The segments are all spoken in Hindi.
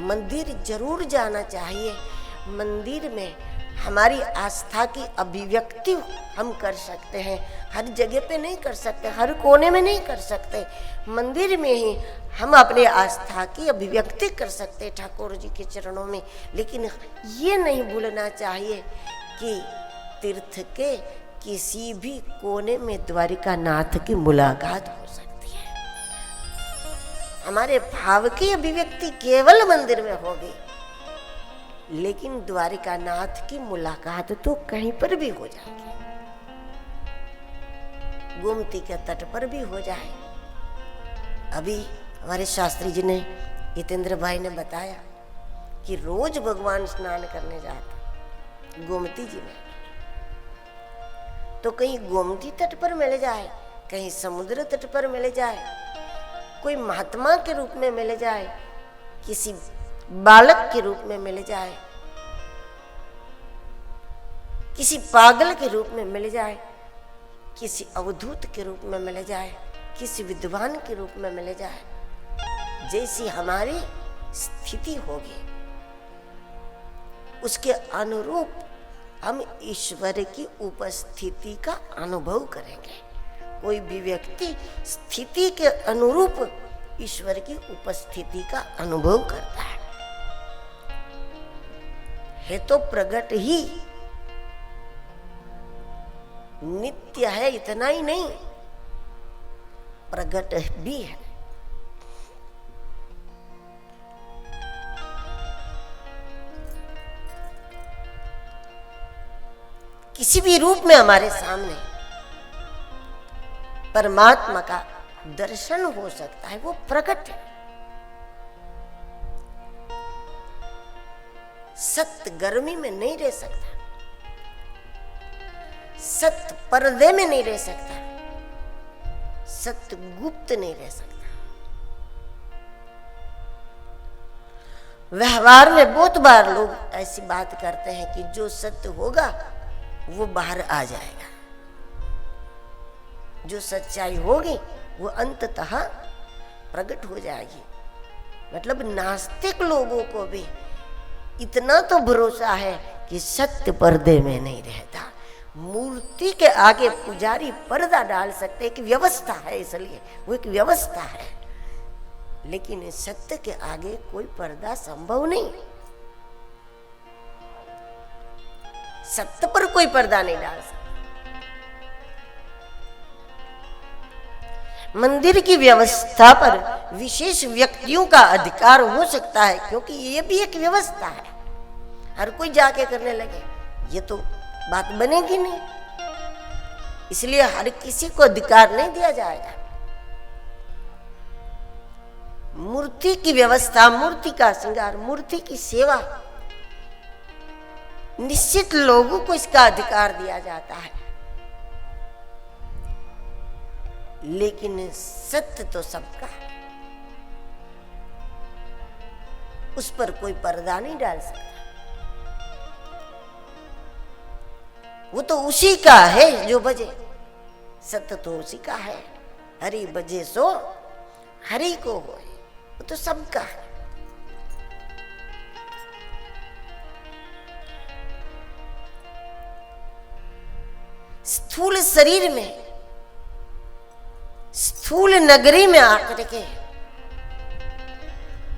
मंदिर जरूर जाना चाहिए। मंदिर में हमारी आस्था की अभिव्यक्ति हम कर सकते हैं। हर जगह पे नहीं कर सकते, हर कोने में नहीं कर सकते। मंदिर में ही हम अपने आस्था की अभिव्यक्ति कर सकते ठाकुर जी के चरणों में। लेकिन ये नहीं भूलना चाहिए कि तीर्थ के किसी भी कोने में द्वारिका नाथ की मुलाकात हो सकती है। हमारे भाव की अभिव्यक्ति केवल मंदिर में होगी, लेकिन द्वारिका नाथ की मुलाकात तो कहीं पर भी हो जाएगी। गोमती के तट पर भी हो जाए। अभी हमारे शास्त्री जी ने, जितेंद्र भाई ने बताया कि रोज भगवान स्नान करने जाते गोमती जी में, तो कहीं गोमती तट पर मिल जाए, कहीं समुद्र तट पर मिल जाए, कोई महात्मा के रूप में मिल जाए, किसी बालक के रूप में मिल जाए, किसी पागल के रूप में मिल जाए, किसी अवधूत के रूप में मिल जाए, किसी विद्वान के रूप में मिल जाए, जैसी हमारी स्थिति होगी उसके अनुरूप हम ईश्वर की उपस्थिति का अनुभव करेंगे। कोई भी व्यक्ति स्थिति के अनुरूप ईश्वर की उपस्थिति का अनुभव करता है तो प्रगट ही नित्य है, इतना ही नहीं प्रगट भी है। किसी भी रूप में हमारे सामने परमात्मा का दर्शन हो सकता है, वो प्रकट है। सत्य गर्मी में नहीं रह सकता, सत्य पर्दे में नहीं रह सकता, सत्य गुप्त नहीं रह सकता। व्यवहार में बहुत बार लोग ऐसी बात करते हैं कि जो सत्य होगा वो बाहर आ जाएगा, जो सच्चाई होगी वो अंततः प्रकट हो जाएगी। मतलब नास्तिक लोगों को भी इतना तो भरोसा है कि सत्य पर्दे में नहीं रहता। मूर्ति के आगे पुजारी पर्दा डाल सकते, एक व्यवस्था है, इसलिए वो एक व्यवस्था है, लेकिन सत्य के आगे कोई पर्दा संभव नहीं। सत्य पर कोई पर्दा नहीं डाल सकता। मंदिर की व्यवस्था पर विशेष व्यक्तियों का अधिकार हो सकता है, क्योंकि ये भी एक व्यवस्था है। हर कोई जाके करने लगे ये तो बात बनेगी नहीं, इसलिए हर किसी को अधिकार नहीं दिया जाएगा। मूर्ति की व्यवस्था, मूर्ति का श्रृंगार, मूर्ति की सेवा, निश्चित लोगों को इसका अधिकार दिया जाता है, लेकिन सत्य तो सबका है, उस पर कोई पर्दा नहीं डाल सकता। वो तो उसी का है जो बजे, सत्य तो उसी का है। हरि बजे सो हरि को होए, वो तो सबका है। स्थूल शरीर में, स्थूल नगरी में आकर के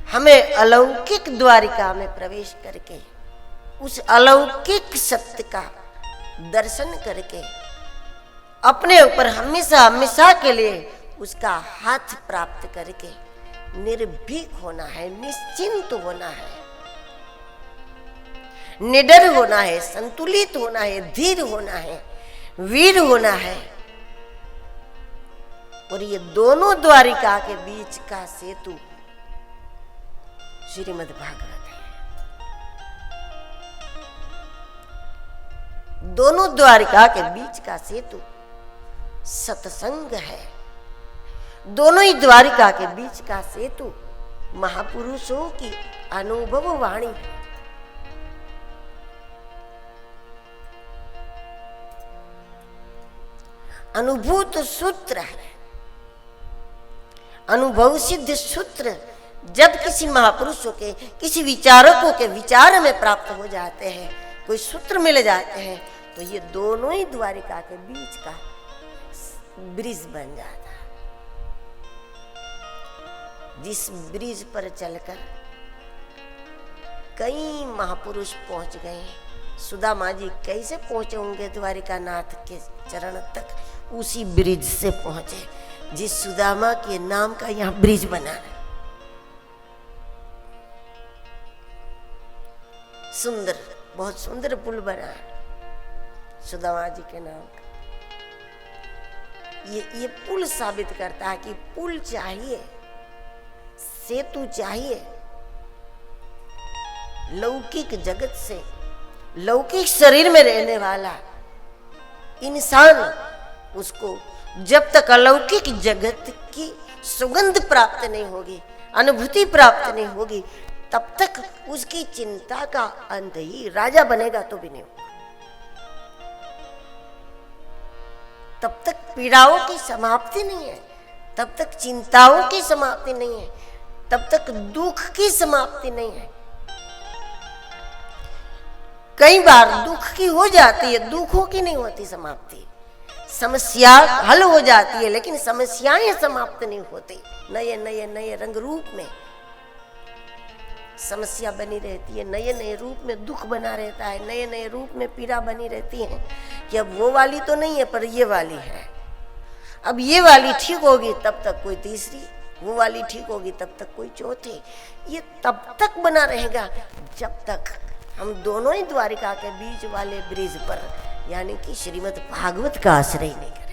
हमें अलौकिक द्वारिका में प्रवेश करके उस अलौकिक सत्य का दर्शन करके अपने ऊपर हमेशा हमेशा के लिए उसका हाथ प्राप्त करके निर्भीक होना है, निश्चिंत होना है, निडर होना है, संतुलित होना है, धीर होना है, वीर होना है। और ये दोनों द्वारिका के बीच का सेतु श्रीमद् भागवत है। दोनों द्वारिका के बीच का सेतु सत्संग है। दोनों ही द्वारिका के बीच का सेतु महापुरुषों की अनुभव वाणी है। अनुभूत सूत्र है, अनुभव सिद्ध सूत्र जब किसी महापुरुषों के, किसी विचारकों के विचार हमें प्राप्त हो जाते हैं, कोई सूत्र मिल जाते हैं, तो ये दोनों ही द्वारिका के बीच का ब्रिज बन जाता है। जिस ब्रिज पर चलकर कई महापुरुष पहुंच गए। सुदामा जी कैसे पहुंचे होंगे द्वारिका नाथ के चरण तक? उसी ब्रिज से पहुंचे जिस सुदामा के नाम का यहाँ ब्रिज बना है। सुंदर, बहुत सुंदर पुल बना है सुदामा जी के नाम का। ये पुल साबित करता है कि पुल चाहिए, सेतु चाहिए। लौकिक जगत से, लौकिक शरीर में रहने वाला इंसान, उसको जब तक अलौकिक जगत की सुगंध प्राप्त नहीं होगी, अनुभूति प्राप्त नहीं होगी, तब तक उसकी चिंता का अंत ही, राजा बनेगा तो भी नहीं होगा। तब तक पीड़ाओं की समाप्ति नहीं है, तब तक चिंताओं की समाप्ति नहीं है, तब तक दुख की समाप्ति नहीं है। कई बार दुख की हो जाती है, दुखों की नहीं होती समाप्ति। समस्या हल हो जाती है, लेकिन समस्याएं समाप्त नहीं होती। नए नए नए रंग रूप में समस्या बनी रहती है, नए नए रूप में दुख बना रहता है, नए नए रूप में पीड़ा बनी रहती है कि अब वो वाली तो नहीं है पर ये वाली है। अब ये वाली ठीक होगी तब तक कोई तीसरी, वो वाली ठीक होगी तब तक कोई चौथी। ये तब तक बना रहेगा जब तक हम दोनों ही द्वारिका के बीच वाले ब्रिज पर, यानी कि श्रीमद् भागवत का आश्रय नहीं करें।